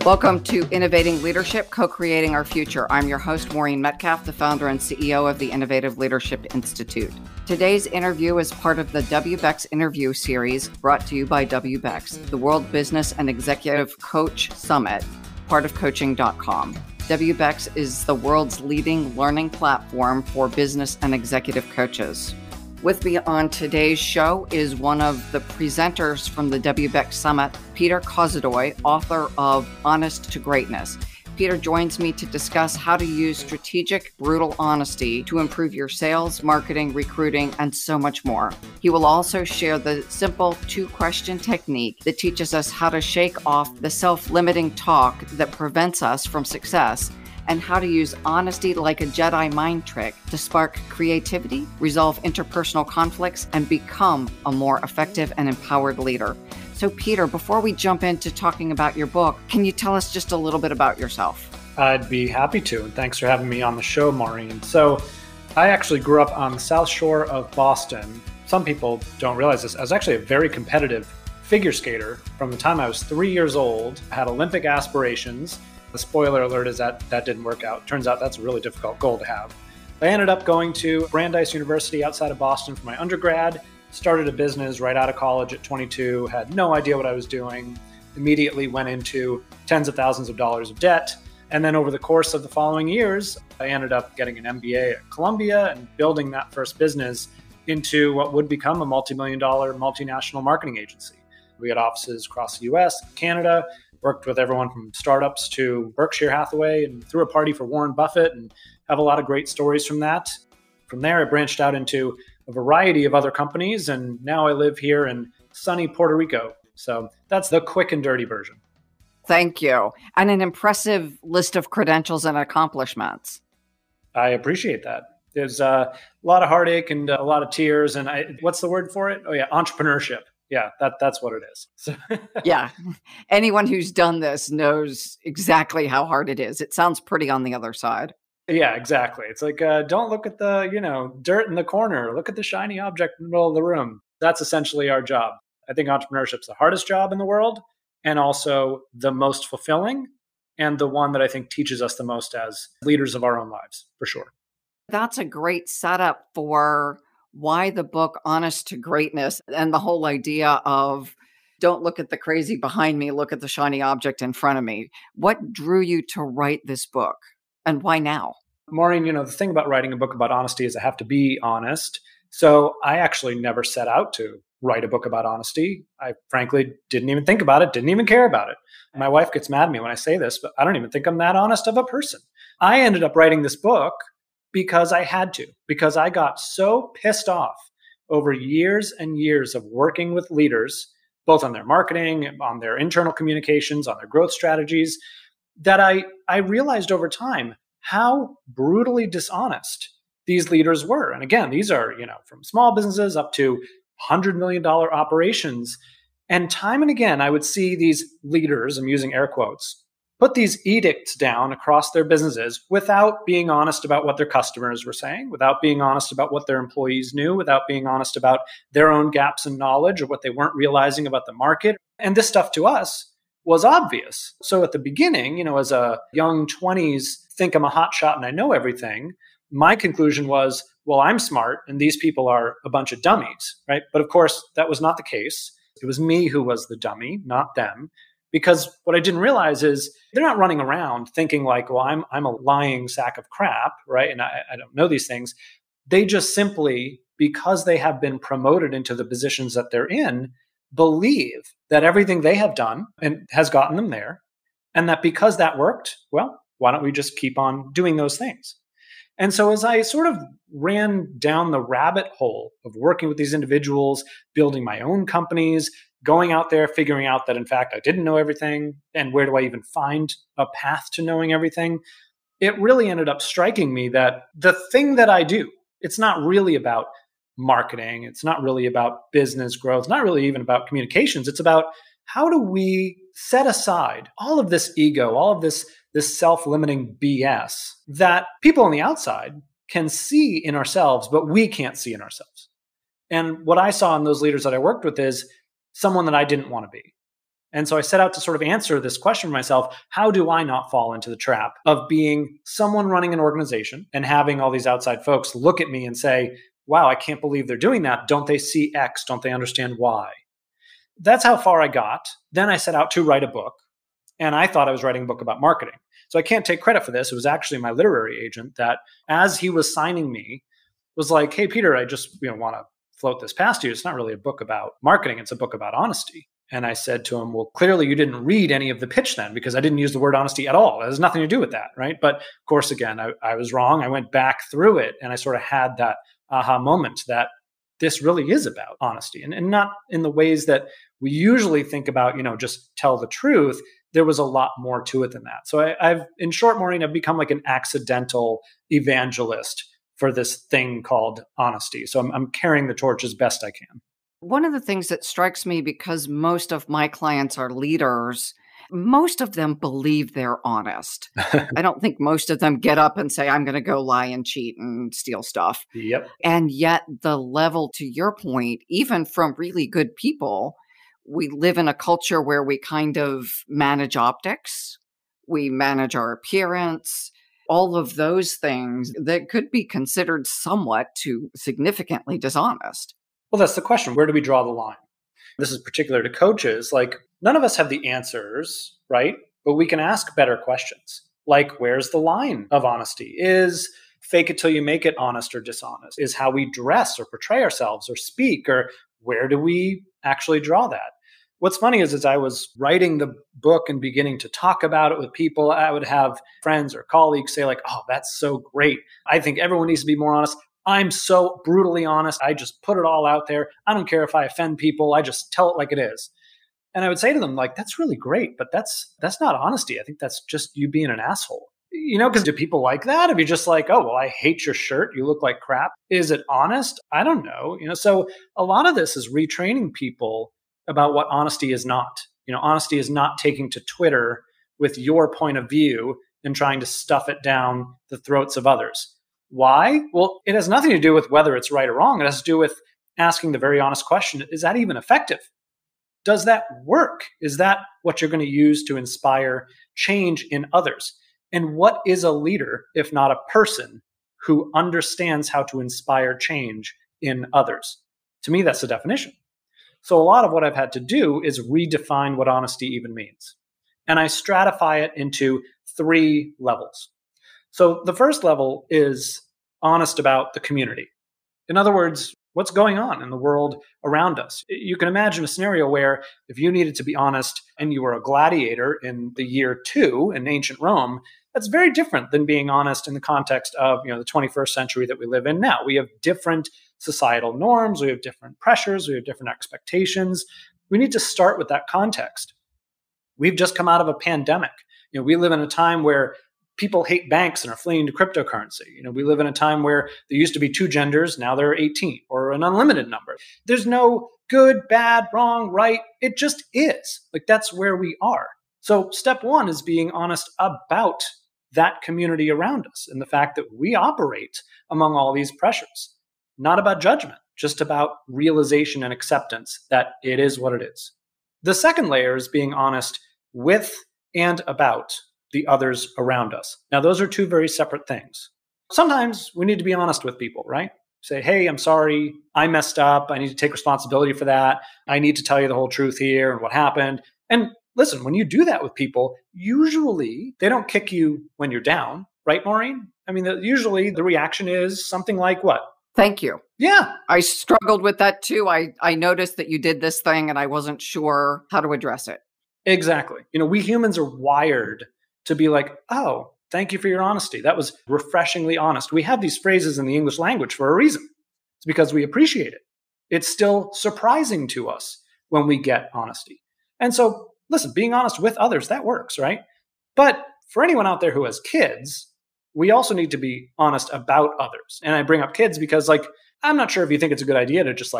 Welcome to Innovating Leadership, Co-Creating Our Future. I'm your host, Maureen Metcalf, the founder and CEO of the Innovative Leadership Institute. Today's interview is part of the WBEX interview series brought to you by WBEX, the World Business and Executive Coach Summit, part of coaching.com. WBEX is the world's leading learning platform for business and executive coaches. With me on today's show is one of the presenters from the WBEX Summit, Peter Kozodoy, author of Honest to Greatness. Peter joins me to discuss how to use strategic, brutal honesty to improve your sales, marketing, recruiting, and so much more. He will also share the simple two-question technique that teaches us how to shake off the self-limiting talk that prevents us from success, and how to use honesty like a Jedi mind trick to spark creativity, resolve interpersonal conflicts, and become a more effective and empowered leader. So Peter, before we jump into talking about your book, can you tell us just a little bit about yourself? I'd be happy to, and thanks for having me on the show, Maureen. So I actually grew up on the South Shore of Boston. Some people don't realize this. I was actually a very competitive figure skater from the time I was 3 years old. I had Olympic aspirations. The spoiler alert is that didn't work out. Turns out that's a really difficult goal to have. I ended up going to Brandeis University outside of Boston for my undergrad, started a business right out of college at 22, had no idea what I was doing, immediately went into tens of thousands of dollars of debt. And then over the course of the following years, I ended up getting an MBA at Columbia and building that first business into what would become a multi-million-dollar multinational marketing agency. We had offices across the US, Canada, worked with everyone from startups to Berkshire Hathaway, and threw a party for Warren Buffett, and have a lot of great stories from that. From there, I branched out into a variety of other companies, and now I live here in sunny Puerto Rico. So that's the quick and dirty version. Thank you. And an impressive list of credentials and accomplishments. I appreciate that. There's a lot of heartache and a lot of tears. And what's the word for it? Oh, yeah, entrepreneurship. Yeah, that's what it is. So yeah. Anyone who's done this knows exactly how hard it is. It sounds pretty on the other side. Yeah, exactly. It's like, don't look at the, dirt in the corner. Look at the shiny object in the middle of the room. That's essentially our job. I think entrepreneurship's the hardest job in the world, and also the most fulfilling, and the one that I think teaches us the most as leaders of our own lives, for sure. That's a great setup for why the book Honest to Greatness, and the whole idea of don't look at the crazy behind me, look at the shiny object in front of me. What drew you to write this book, and why now? Maureen, the thing about writing a book about honesty is I have to be honest. So I actually never set out to write a book about honesty. I frankly didn't even think about it, didn't even care about it. My wife gets mad at me when I say this, but I don't even think I'm that honest of a person. I ended up writing this book because I had to, because I got so pissed off over years and years of working with leaders, both on their marketing, on their internal communications, on their growth strategies, that I realized over time how brutally dishonest these leaders were. And again, these are, from small businesses up to $100 million operations. And time and again, I would see these leaders, I'm using air quotes, put these edicts down across their businesses without being honest about what their customers were saying, without being honest about what their employees knew, without being honest about their own gaps in knowledge or what they weren't realizing about the market. And this stuff to us was obvious. So at the beginning, as a young 20s, think I'm a hotshot and I know everything, my conclusion was, well, I'm smart and these people are a bunch of dummies, right? But of course, that was not the case. It was me who was the dummy, not them. Because what I didn't realize is they're not running around thinking like, well, I'm a lying sack of crap, right? And I don't know these things. They just simply, because they have been promoted into the positions that they're in, believe that everything they have done and has gotten them there. And that because that worked, well, why don't we just keep on doing those things? And so as I sort of ran down the rabbit hole of working with these individuals, building my own companies, going out there, figuring out that, in fact, I didn't know everything, and where do I even find a path to knowing everything, it really ended up striking me that the thing that I do, it's not really about marketing. It's not really about business growth. It's not really even about communications. It's about how do we set aside all of this ego, all of this self-limiting BS that people on the outside can see in ourselves, but we can't see in ourselves. And what I saw in those leaders that I worked with is someone that I didn't want to be. And so I set out to sort of answer this question for myself. How do I not fall into the trap of being someone running an organization and having all these outside folks look at me and say, wow, I can't believe they're doing that. Don't they see X? Don't they understand Y? That's how far I got. Then I set out to write a book, and I thought I was writing a book about marketing. So I can't take credit for this. It was actually my literary agent that, as he was signing me, was like, hey, Peter, I just want to float this past you. It's not really a book about marketing. It's a book about honesty. And I said to him, well, clearly you didn't read any of the pitch then, because I didn't use the word honesty at all. It has nothing to do with that, right? But of course, again, I was wrong. I went back through it and I sort of had that aha moment that this really is about honesty, and not in the ways that we usually think about, just tell the truth. There was a lot more to it than that. So I've, in short, Maureen, I've become like an accidental evangelist for this thing called honesty. So I'm carrying the torch as best I can. One of the things that strikes me, because most of my clients are leaders, most of them believe they're honest. I don't think most of them get up and say, I'm going to go lie and cheat and steal stuff. Yep. And yet the level, to your point, even from really good people, we live in a culture where we kind of manage optics, we manage our appearance, all of those things that could be considered somewhat to significantly dishonest. Well, that's the question. Where do we draw the line? This is particular to coaches. Like, none of us have the answers, right? But we can ask better questions. Like, where's the line of honesty? Is fake it till you make it honest or dishonest? Is how we dress or portray ourselves or speak? Or where do we actually draw that? What's funny is, as I was writing the book and beginning to talk about it with people, I would have friends or colleagues say like, oh, that's so great. I think everyone needs to be more honest. I'm so brutally honest. I just put it all out there. I don't care if I offend people. I just tell it like it is. And I would say to them, like, that's really great, but that's not honesty. I think that's just you being an asshole. Because do people like that? If you're just like, oh, well, I hate your shirt. You look like crap. Is it honest? I don't know. So a lot of this is retraining people about what honesty is not. Honesty is not taking to Twitter with your point of view and trying to stuff it down the throats of others. Why? Well, it has nothing to do with whether it's right or wrong. It has to do with asking the very honest question, is that even effective? Does that work? Is that what you're going to use to inspire change in others? And what is a leader if not a person who understands how to inspire change in others? To me, that's the definition. So a lot of what I've had to do is redefine what honesty even means. And I stratify it into 3 levels. So the first level is honest about the community. In other words, what's going on in the world around us? You can imagine a scenario where if you needed to be honest and you were a gladiator in the year 2 in ancient Rome, that's very different than being honest in the context of the 21st century that we live in now. We have different societal norms, we have different pressures, we have different expectations. We need to start with that context. We've just come out of a pandemic. We live in a time where people hate banks and are fleeing to cryptocurrency. We live in a time where there used to be 2 genders, now there are 18, or an unlimited number. There's no good, bad, wrong, right. It just is. Like, that's where we are. So step 1 is being honest about that community around us and the fact that we operate among all these pressures. Not about judgment, just about realization and acceptance that it is what it is. The second layer is being honest with and about the others around us. Now, those are 2 very separate things. Sometimes we need to be honest with people, right? Say, hey, I'm sorry, I messed up. I need to take responsibility for that. I need to tell you the whole truth here and what happened. And listen, when you do that with people, usually they don't kick you when you're down, right, Maureen? I mean, usually the reaction is something like what? Thank you. Yeah. I struggled with that too. I noticed that you did this thing and I wasn't sure how to address it. Exactly. We humans are wired to be like, oh, thank you for your honesty. That was refreshingly honest. We have these phrases in the English language for a reason. It's because we appreciate it. It's still surprising to us when we get honesty. And so, listen, being honest with others, that works, right? But for anyone out there who has kids, we also need to be honest about others. And I bring up kids because, I'm not sure if you think it's a good idea to just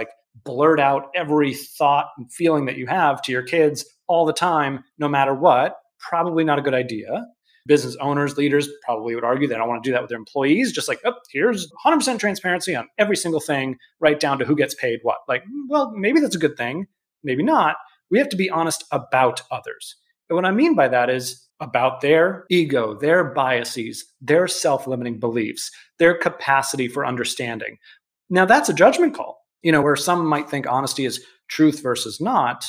blurt out every thought and feeling that you have to your kids all the time, no matter what. Probably not a good idea. Business owners, leaders probably would argue they don't want to do that with their employees. Just here's 100% transparency on every single thing, right down to who gets paid what. Well, maybe that's a good thing. Maybe not. We have to be honest about others. And what I mean by that is about their ego, their biases, their self-limiting beliefs, their capacity for understanding. Now, that's a judgment call, where some might think honesty is truth versus not.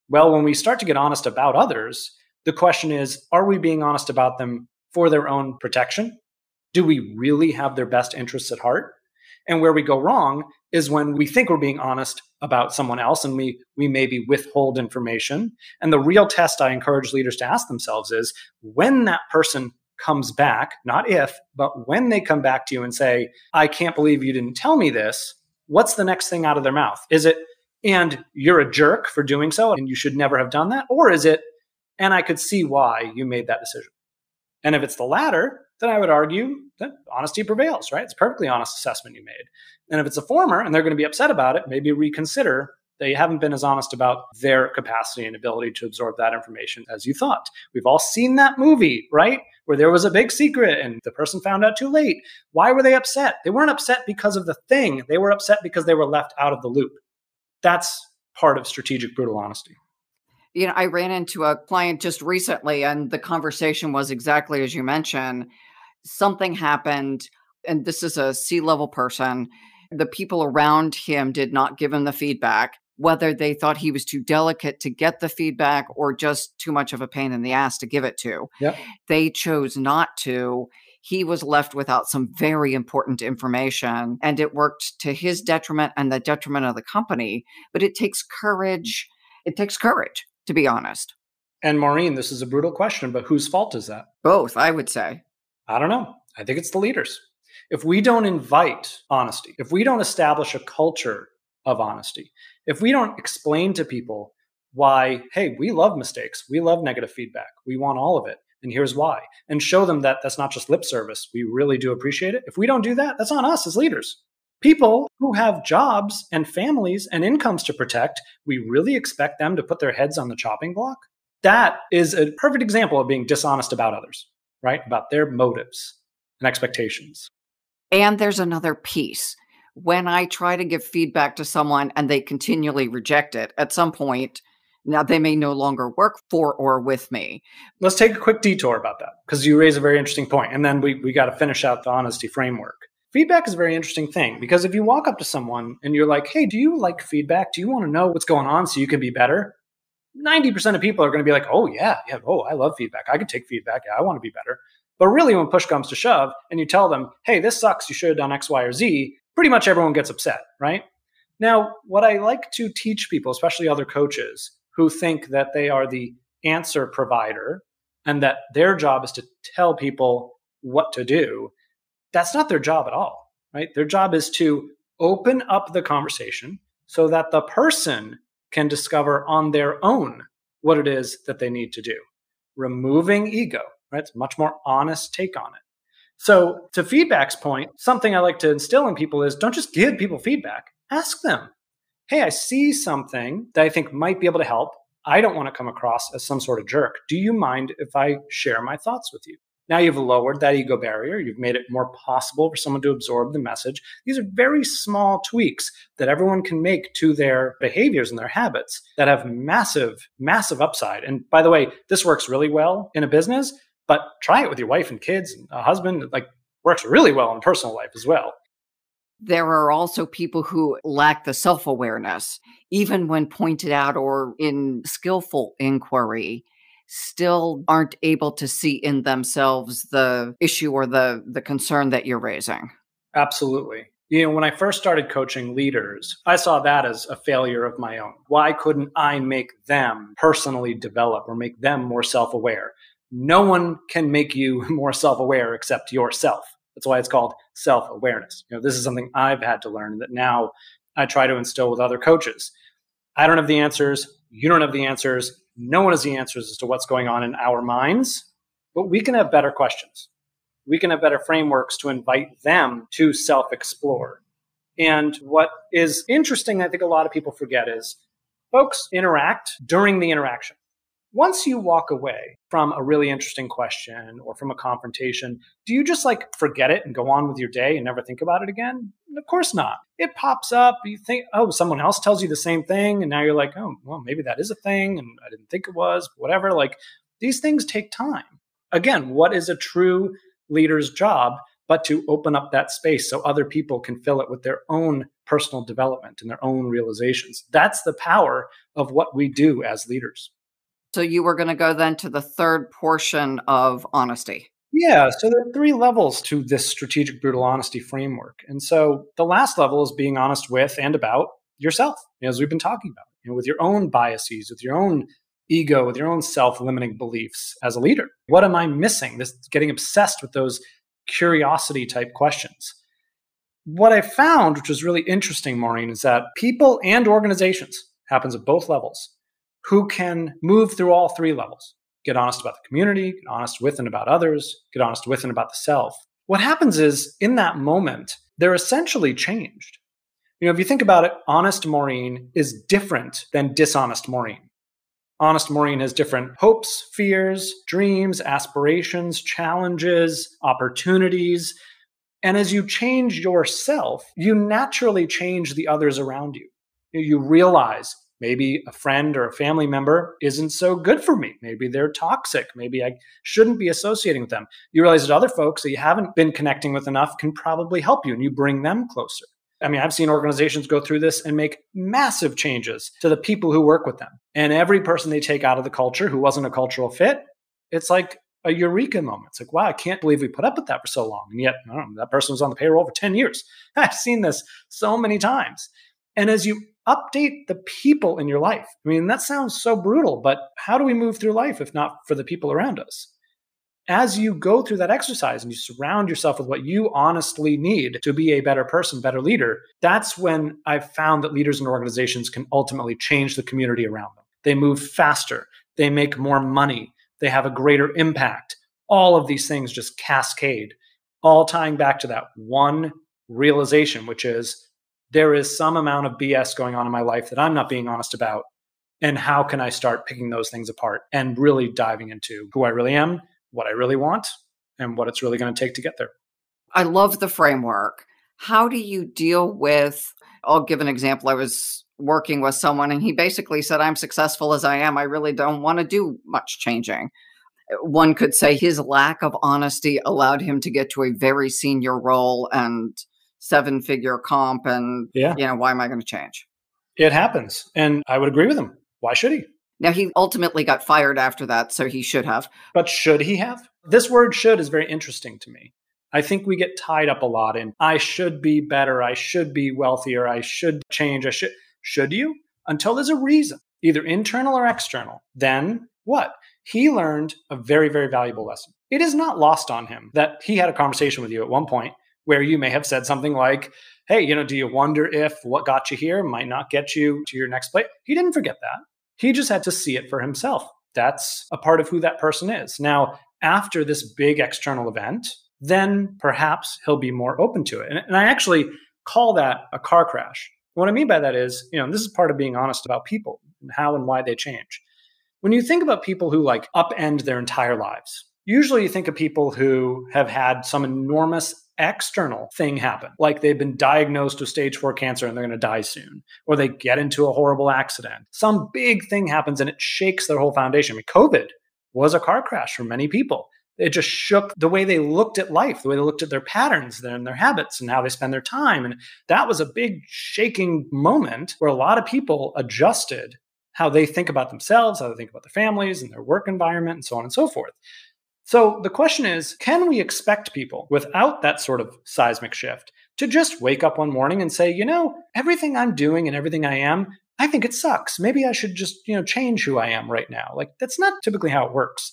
Well, when we start to get honest about others, the question is, are we being honest about them for their own protection? Do we really have their best interests at heart? And where we go wrong is when we think we're being honest about someone else and we maybe withhold information. And the real test I encourage leaders to ask themselves is when that person comes back, not if, but when they come back to you and say, I can't believe you didn't tell me this, what's the next thing out of their mouth? Is it, and you're a jerk for doing so and you should never have done that? Or is it, and I could see why you made that decision? And if it's the latter, then I would argue that honesty prevails, right? It's a perfectly honest assessment you made. And if it's a former and they're going to be upset about it, maybe reconsider that you haven't been as honest about their capacity and ability to absorb that information as you thought. We've all seen that movie, right? Where there was a big secret and the person found out too late. Why were they upset? They weren't upset because of the thing. They were upset because they were left out of the loop. That's part of strategic brutal honesty. I ran into a client just recently, and the conversation was exactly as you mentioned. Something happened, and this is a C-level person. The people around him did not give him the feedback, whether they thought he was too delicate to get the feedback or just too much of a pain in the ass to give it to. Yep. They chose not to. He was left without some very important information, and it worked to his detriment and the detriment of the company. But it takes courage. It takes courage, to be honest. And Maureen, this is a brutal question, but whose fault is that? Both, I would say. I don't know. I think it's the leaders. If we don't invite honesty, if we don't establish a culture of honesty, if we don't explain to people why, hey, we love mistakes, we love negative feedback, we want all of it, and here's why, and show them that that's not just lip service, we really do appreciate it. If we don't do that, that's on us as leaders. People who have jobs and families and incomes to protect, we really expect them to put their heads on the chopping block? That is a perfect example of being dishonest about others, right? About their motives and expectations. And there's another piece. When I try to give feedback to someone and they continually reject it, at some point, now they may no longer work for or with me. Let's take a quick detour about that because you raise a very interesting point. And then we got to finish out the honesty framework. Feedback is a very interesting thing because if you walk up to someone and you're like, hey, do you like feedback? Do you want to know what's going on so you can be better? 90% of people are going to be like, oh, yeah, oh, I love feedback. I could take feedback. Yeah, I want to be better. But really, when push comes to shove and you tell them, hey, this sucks, you should have done X, Y, or Z, pretty much everyone gets upset, right? Now, what I like to teach people, especially other coaches who think that they are the answer provider and that their job is to tell people what to do, that's not their job at all, right? Their job is to open up the conversation so that the person can discover on their own what it is that they need to do. Removing ego, right? It's a much more honest take on it. So to feedback's point, something I like to instill in people is don't just give people feedback. Ask them, hey, I see something that I think might be able to help. I don't want to come across as some sort of jerk. Do you mind if I share my thoughts with you? Now you've lowered that ego barrier. You've made it more possible for someone to absorb the message. These are very small tweaks that everyone can make to their behaviors and their habits that have massive, massive upside. And by the way, this works really well in a business, but try it with your wife and kids and a husband. Like, works really well in personal life as well. There are also people who lack the self-awareness, even when pointed out or in skillful inquiry, still aren't able to see in themselves the issue or the concern that you're raising. Absolutely. When I first started coaching leaders, I saw that as a failure of my own. Why couldn't I make them personally develop or make them more self-aware? No one can make you more self-aware except yourself. That's why it's called self-awareness. This is something I've had to learn that now I try to instill with other coaches. I don't have the answers. You don't have the answers. No one has the answers as to what's going on in our minds, but we can have better questions. We can have better frameworks to invite them to self-explore. And what is interesting, I think a lot of people forget, is folks interact during the interaction. Once you walk away from a really interesting question or from a confrontation, do you just like forget it and go on with your day and never think about it again? Of course not. It pops up. You think, oh, someone else tells you the same thing. And now you're like, oh, well, maybe that is a thing. And I didn't think it was, whatever. Like these things take time. Again, what is a true leader's job but to open up that space so other people can fill it with their own personal development and their own realizations? That's the power of what we do as leaders. So you were going to go then to the third portion of honesty. Yeah, so there are 3 levels to this strategic brutal honesty framework. And so the last level is being honest with and about yourself, as we've been talking about, with your own biases, with your own ego, with your own self-limiting beliefs as a leader. What am I missing? This getting obsessed with those curiosity type questions. What I found, which was really interesting, Maureen, is that people and organizations, happens at both levels, who can move through all 3 levels. Get honest about the community, get honest with and about others, get honest with and about the self. What happens is, in that moment, they're essentially changed. If you think about it, honest Maureen is different than dishonest Maureen. Honest Maureen has different hopes, fears, dreams, aspirations, challenges, opportunities. And as you change yourself, you naturally change the others around you. You realize maybe a friend or a family member isn't so good for me. Maybe they're toxic. Maybe I shouldn't be associating with them. You realize that other folks that you haven't been connecting with enough can probably help you, and you bring them closer. I mean, I've seen organizations go through this and make massive changes to the people who work with them. And every person they take out of the culture who wasn't a cultural fit, it's like a eureka moment. It's like, wow, I can't believe we put up with that for so long. And yet, I don't know, that person was on the payroll for 10 years. I've seen this so many times. And as you update the people in your life, I mean, that sounds so brutal, but how do we move through life if not for the people around us? As you go through that exercise and you surround yourself with what you honestly need to be a better person, better leader, that's when I've found that leaders and organizations can ultimately change the community around them. They move faster. They make more money. They have a greater impact. All of these things just cascade, all tying back to that one realization, which is there is some amount of BS going on in my life that I'm not being honest about. And how can I start picking those things apart and really diving into who I really am, what I really want, and what it's really going to take to get there. I love the framework. How do you deal with, I'll give an example. I was working with someone and he basically said, I'm successful as I am. I really don't want to do much changing. One could say his lack of honesty allowed him to get to a very senior role and 7-figure comp. And, why am I going to change? It happens. And I would agree with him. Why should he? Now, he ultimately got fired after that, so he should have. But should he have? This word should is very interesting to me. I think we get tied up a lot in, I should be better, I should be wealthier, I should change, Should you? Until there's a reason, either internal or external. Then what? He learned a very, very valuable lesson. It is not lost on him that he had a conversation with you at one point where you may have said something like, hey, do you wonder if what got you here might not get you to your next place? He didn't forget that. He just had to see it for himself. That's a part of who that person is. Now, after this big external event, then perhaps he'll be more open to it. And I actually call that a car crash. What I mean by that is, this is part of being honest about people and how and why they change. When you think about people who upend their entire lives, usually you think of people who have had some enormous external thing happen, like they've been diagnosed with stage 4 cancer and they're going to die soon, or they get into a horrible accident. Some big thing happens and it shakes their whole foundation. I mean, COVID was a car crash for many people. It just shook the way they looked at life, the way they looked at their patterns and their habits and how they spend their time. And that was a big shaking moment where a lot of people adjusted how they think about themselves, how they think about their families and their work environment and so on and so forth. So the question is, can we expect people without that sort of seismic shift to just wake up one morning and say, everything I'm doing and everything I am, I think it sucks. Maybe I should just, change who I am right now. That's not typically how it works.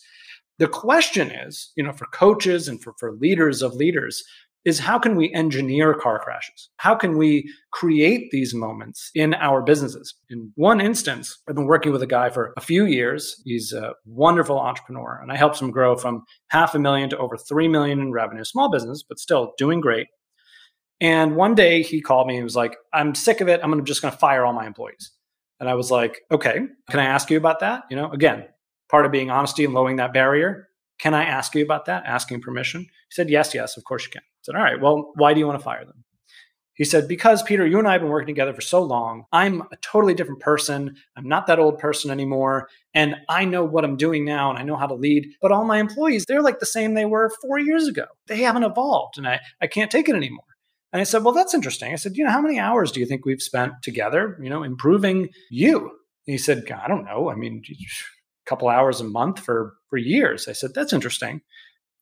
The question is, for coaches and for leaders of leaders, is how can we engineer car crashes? How can we create these moments in our businesses? In one instance, I've been working with a guy for a few years. He's a wonderful entrepreneur, and I helped him grow from $500,000 to over $3 million in revenue. Small business, but still doing great. And one day he called me and was like, I'm sick of it. I'm just going to fire all my employees. And I was like, okay, can I ask you about that? Again, part of being honesty and lowering that barrier. Can I ask you about that? Asking permission. He said, yes, of course you can. I said, all right, well, why do you want to fire them? He said, because Peter, you and I have been working together for so long. I'm a totally different person. I'm not that old person anymore. And I know what I'm doing now and I know how to lead. But all my employees, they're like the same they were 4 years ago. They haven't evolved and I can't take it anymple. And I said, well, that's interesting. I said, how many hours do you think we've spent together, improving you? And he said, I don't know. I mean, a couple hours a month for years. I said, that's interesting.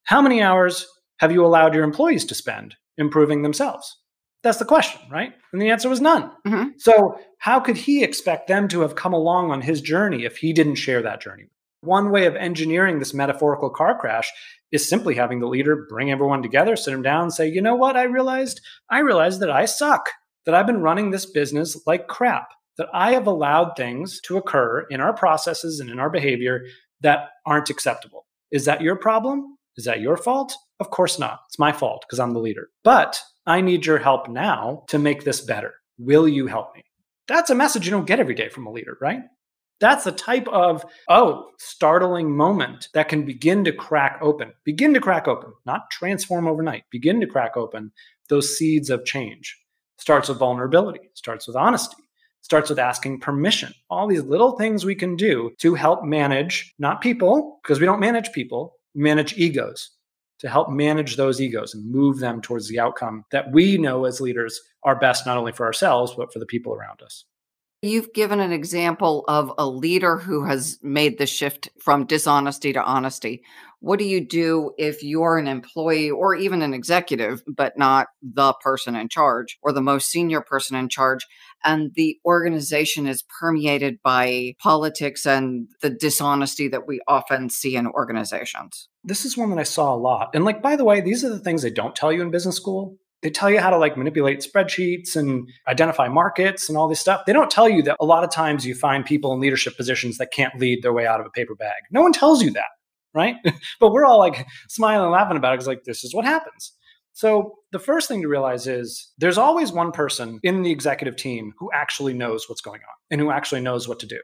How many hours have you allowed your employees to spend improving themselves? That's the question, right? And the answer was none. Mm-hmm. So how could he expect them to have come along on his journey if he didn't share that journey? One way of engineering this metaphorical car crash is simply having the leader bring everyone together, sit them down and say, you know what? I realized that I suck, that I've been running this business like crap, that I have allowed things to occur in our processes and in our behavior that aren't acceptable. Is that your problem? Is that your fault? Of course not. It's my fault because I'm the leader. But I need your help now to make this better. Will you help me? That's a message you don't get every day from a leader, right? That's the type of, startling moment that can begin to crack open, not transform overnight, begin to crack open those seeds of change. Starts with vulnerability, starts with honesty, starts with asking permission. All these little things we can do to help manage, not people, because we don't manage people, we manage egos, to help manage those egos and move them towards the outcome that we know as leaders are best, not only for ourselves, but for the people around us. You've given an example of a leader who has made the shift from dishonesty to honesty. What do you do if you're an employee or even an executive, but not the person in charge or the most senior person in charge, and the organization is permeated by politics and the dishonesty that we often see in organizations? This is one that I saw a lot. And by the way, these are the things they don't tell you in business school. They tell you how to manipulate spreadsheets and identify markets and all this stuff. They don't tell you that a lot of times you find people in leadership positions that can't lead their way out of a paper bag. No one tells you that, right? But we're all smiling and laughing about it because this is what happens. So the first thing to realize is there's always one person in the executive team who actually knows what's going on and who actually knows what to do.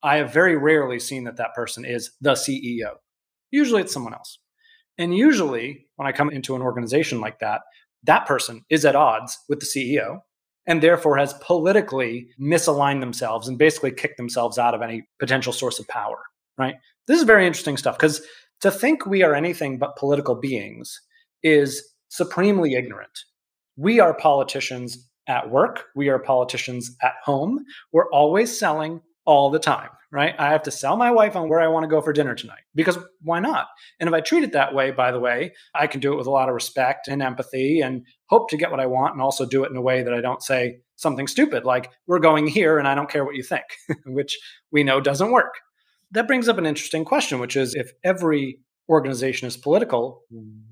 I have very rarely seen that person is the CEO. Usually it's someone else. And usually when I come into an organization like that, that person is at odds with the CEO and therefore has politically misaligned themselves and basically kicked themselves out of any potential source of power, right? This is very interesting stuff because to think we are anything but political beings is supremely ignorant. We are politicians at work. We are politicians at home. We're always selling all the time, right? I have to sell my wife on where I want to go for dinner tonight because why not? And if I treat it that way, by the way, I can do it with a lot of respect and empathy and hope to get what I want and also do it in a way that I don't say something stupid like we're going here and I don't care what you think, which we know doesn't work. That brings up an interesting question, which is if every organization is political,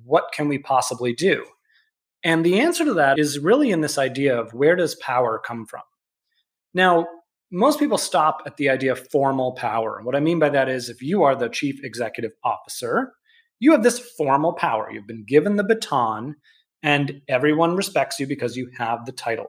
what can we possibly do? And the answer to that is really in this idea of where does power come from? Now, most people stop at the idea of formal power. And what I mean by that is if you are the chief executive officer, you have this formal power. You've been given the baton and everyone respects you because you have the title.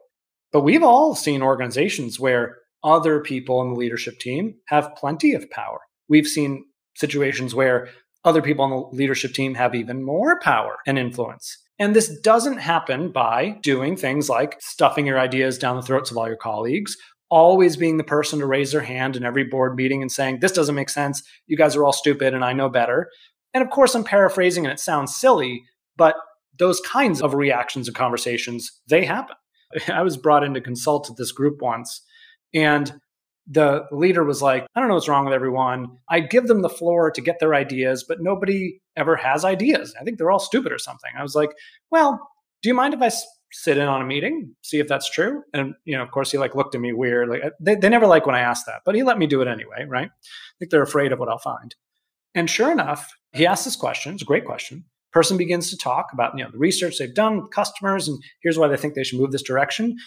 But we've all seen organizations where other people in the leadership team have plenty of power. We've seen situations where other people on the leadership team have even more power and influence. And this doesn't happen by doing things like stuffing your ideas down the throats of all your colleagues, always being the person to raise their hand in every board meeting and saying, this doesn't make sense. You guys are all stupid and I know better. And of course, I'm paraphrasing and it sounds silly, but those kinds of reactions and conversations, they happen. I was brought in to consult at this group once and the leader was like, I don't know what's wrong with everyone. I give them the floor to get their ideas, but nobody ever has ideas. I think they're all stupid or something. I was like, well, do you mind if I sit in on a meeting, see if that's true? And, of course, he looked at me weird. They never like when I ask that, but he let me do it anyway, right? I think they're afraid of what I'll find. And sure enough, he asked this question. It's a great question. Person begins to talk about, the research they've done with customers, and here's why they think they should move this direction.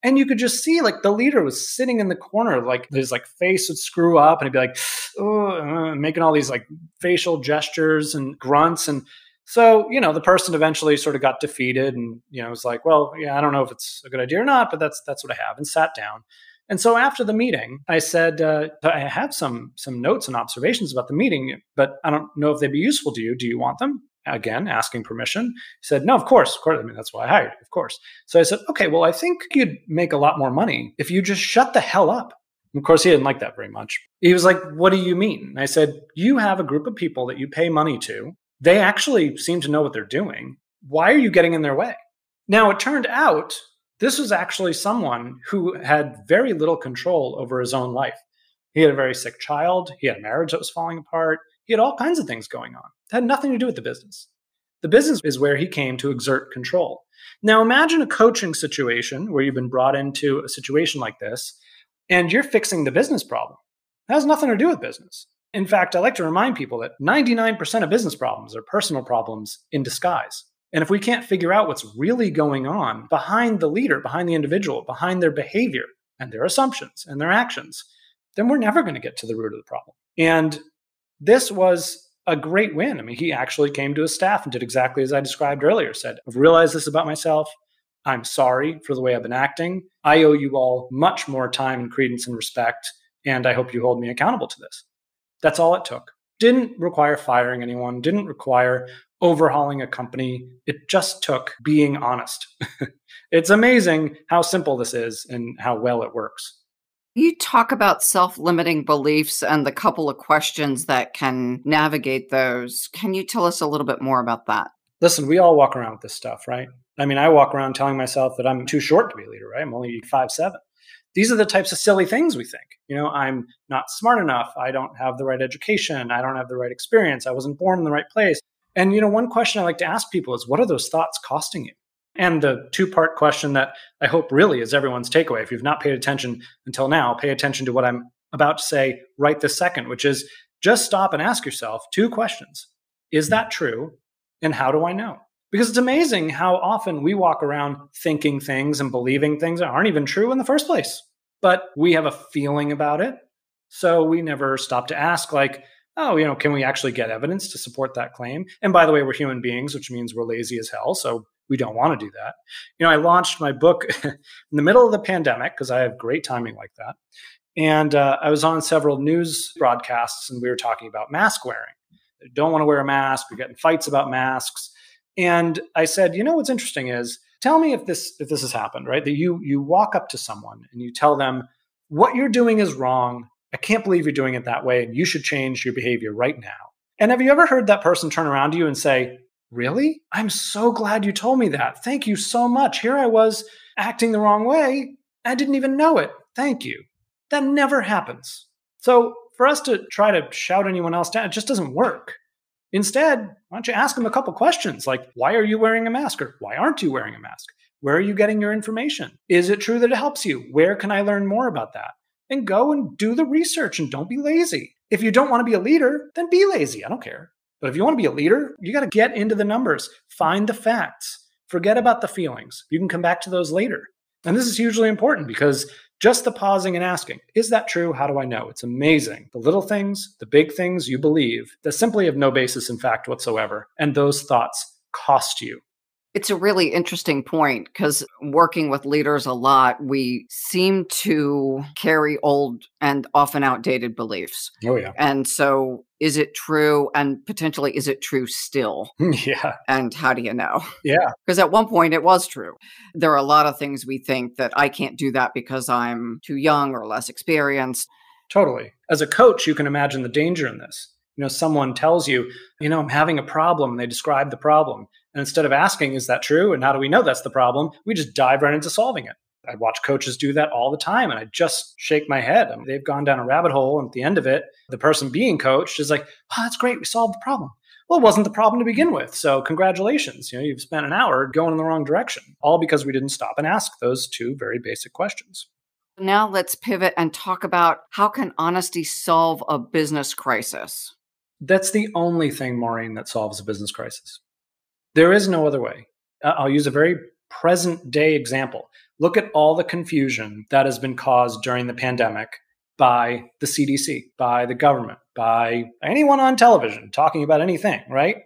And you could just see the leader was sitting in the corner, his face would screw up and he'd be like, making all these facial gestures and grunts. And so, the person eventually sort of got defeated and, was like, well, yeah, I don't know if it's a good idea or not, but that's what I have, and sat down. And so after the meeting, I said, I have some notes and observations about the meeting, but I don't know if they'd be useful to you. Do you want them? Again, asking permission. He said, no, of course. I mean, that's why I hired you, of course. So I said, okay, well, I think you'd make a lot more money if you just shut the hell up. Of course, he didn't like that very much. He was like, what do you mean? And I said, you have a group of people that you pay money to. They actually seem to know what they're doing. Why are you getting in their way? Now, it turned out this was actually someone who had very little control over his own life. He had a very sick child. He had a marriage that was falling apart. He had all kinds of things going on. It had nothing to do with the business. The business is where he came to exert control. Now, imagine a coaching situation where you've been brought into a situation like this, and you're fixing the business problem. It has nothing to do with business. In fact, I like to remind people that 99% of business problems are personal problems in disguise. And if we can't figure out what's really going on behind the leader, behind the individual, behind their behavior and their assumptions and their actions, then we're never going to get to the root of the problem. And this was a great win. I mean, he actually came to his staff and did exactly as I described earlier, said, I've realized this about myself. I'm sorry for the way I've been acting. I owe you all much more time and credence and respect, and I hope you hold me accountable to this. That's all it took. Didn't require firing anyone, didn't require overhauling a company. It just took being honest. It's amazing how simple this is and how well it works. You talk about self-limiting beliefs and the couple of questions that can navigate those. Can you tell us a little bit more about that? Listen, we all walk around with this stuff, right? I mean, I walk around telling myself that I'm too short to be a leader, right? I'm only 5'7". These are the types of silly things we think. I'm not smart enough. I don't have the right education. I don't have the right experience. I wasn't born in the right place. And, one question I like to ask people is, what are those thoughts costing you? And the two-part question that I hope really is everyone's takeaway, if you've not paid attention until now, pay attention to what I'm about to say right this second, which is just stop and ask yourself two questions. Is that true? And how do I know? Because it's amazing how often we walk around thinking things and believing things that aren't even true in the first place. But we have a feeling about it. So we never stop to ask, like, can we actually get evidence to support that claim? And by the way, we're human beings, which means we're lazy as hell. So we don't want to do that. I launched my book in the middle of the pandemic because I have great timing like that. And I was on several news broadcasts and we were talking about mask wearing. They don't want to wear a mask. We're getting fights about masks. And I said, what's interesting is, tell me if this has happened, right? That you walk up to someone and you tell them, what you're doing is wrong. I can't believe you're doing it that way. And you should change your behavior right now. And have you ever heard that person turn around to you and say, really? I'm so glad you told me that. Thank you so much. Here I was acting the wrong way. I didn't even know it. Thank you. That never happens. So for us to try to shout anyone else down, it just doesn't work. Instead, why don't you ask them a couple questions like, why are you wearing a mask? Or why aren't you wearing a mask? Where are you getting your information? Is it true that it helps you? Where can I learn more about that? And go and do the research and don't be lazy. If you don't want to be a leader, then be lazy. I don't care. But if you want to be a leader, you got to get into the numbers, find the facts, forget about the feelings. You can come back to those later. And this is hugely important because just the pausing and asking, is that true? How do I know? It's amazing. The little things, the big things you believe that simply have no basis in fact whatsoever. And those thoughts cost you. It's a really interesting point because working with leaders a lot, we seem to carry old and often outdated beliefs. Oh, yeah. And so is it true? And potentially, is it true still? Yeah. And how do you know? Yeah. Because at one point it was true. There are a lot of things we think that I can't do that because I'm too young or less experienced. Totally. As a coach, you can imagine the danger in this. Someone tells you, I'm having a problem. And they describe the problem. And instead of asking, is that true? And how do we know that's the problem? We just dive right into solving it. I watch coaches do that all the time. And I just shake my head. They've gone down a rabbit hole. And at the end of it, the person being coached is like, oh, that's great. We solved the problem. Well, it wasn't the problem to begin with. So congratulations. You've spent an hour going in the wrong direction, all because we didn't stop and ask those two very basic questions. Now let's pivot and talk about how can honesty solve a business crisis? That's the only thing, Maureen, that solves a business crisis. There is no other way. I'll use a very present day example. Look at all the confusion that has been caused during the pandemic by the CDC, by the government, by anyone on television talking about anything, right?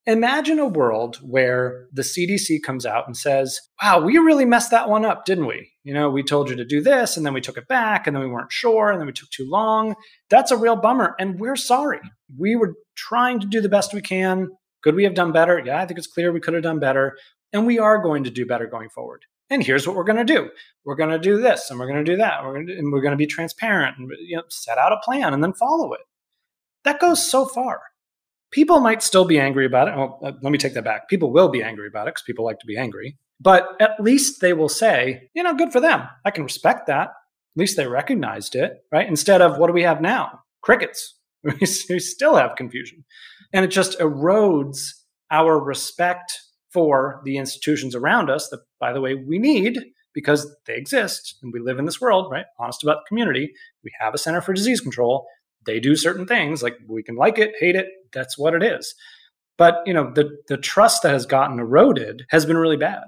Imagine a world where the CDC comes out and says, wow, we really messed that one up, didn't we? We told you to do this, and then we took it back, and then we weren't sure, and then we took too long. That's a real bummer, and we're sorry. We were trying to do the best we can. Could we have done better? Yeah, I think it's clear we could have done better, and we are going to do better going forward. And here's what we're going to do. We're going to do this, and we're going to do that. And we're going to be transparent and set out a plan and then follow it. That goes so far. People might still be angry about it. Well, let me take that back. People will be angry about it because people like to be angry. But at least they will say, good for them. I can respect that. At least they recognized it, right? Instead of, what do we have now? Crickets. We still have confusion. And it just erodes our respect for the institutions around us that, by the way, we need because they exist and we live in this world, right? Honest about the community. We have a Center for Disease Control. They do certain things, like we can like it, hate it. That's what it is. But, the trust that has gotten eroded has been really bad.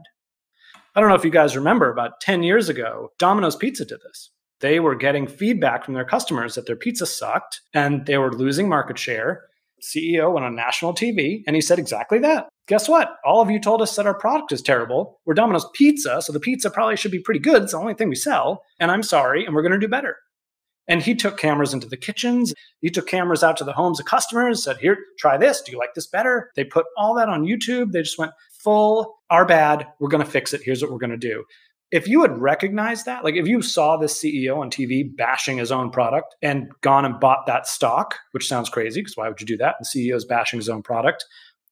I don't know if you guys remember, about 10 years ago, Domino's Pizza did this. They were getting feedback from their customers that their pizza sucked and they were losing market share. CEO went on national TV and he said exactly that. Guess what? All of you told us that our product is terrible. We're Domino's Pizza, so the pizza probably should be pretty good. It's the only thing we sell. And I'm sorry, and we're going to do better. And he took cameras into the kitchens. He took cameras out to the homes of customers, said, here, try this. Do you like this better? They put all that on YouTube. They just went full, our bad. We're going to fix it. Here's what we're going to do. If you had recognized that, like if you saw this CEO on TV bashing his own product and gone and bought that stock, which sounds crazy because why would you do that? The CEO is bashing his own product.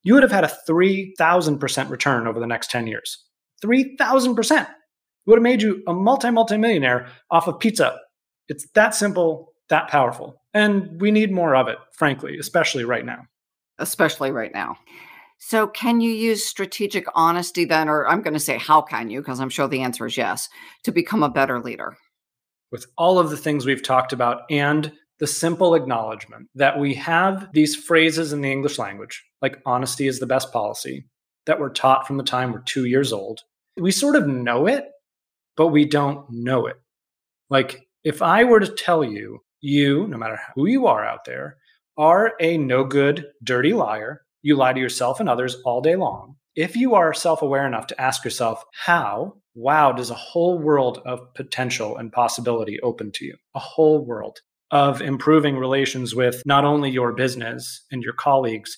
You would have had a 3,000% return over the next 10 years. 3,000%. It would have made you a multi-millionaire off of pizza. It's that simple, that powerful. And we need more of it, frankly, especially right now. Especially right now. So can you use strategic honesty then, or I'm going to say how can you, because I'm sure the answer is yes, to become a better leader? With all of the things we've talked about and the simple acknowledgement that we have these phrases in the English language, like honesty is the best policy, that were taught from the time we're 2 years old. We sort of know it, but we don't know it. Like if I were to tell you, no matter who you are out there, are a no good, dirty liar, you lie to yourself and others all day long. If you are self-aware enough to ask yourself, how, wow, does a whole world of potential and possibility open to you? A whole world of improving relations with not only your business and your colleagues,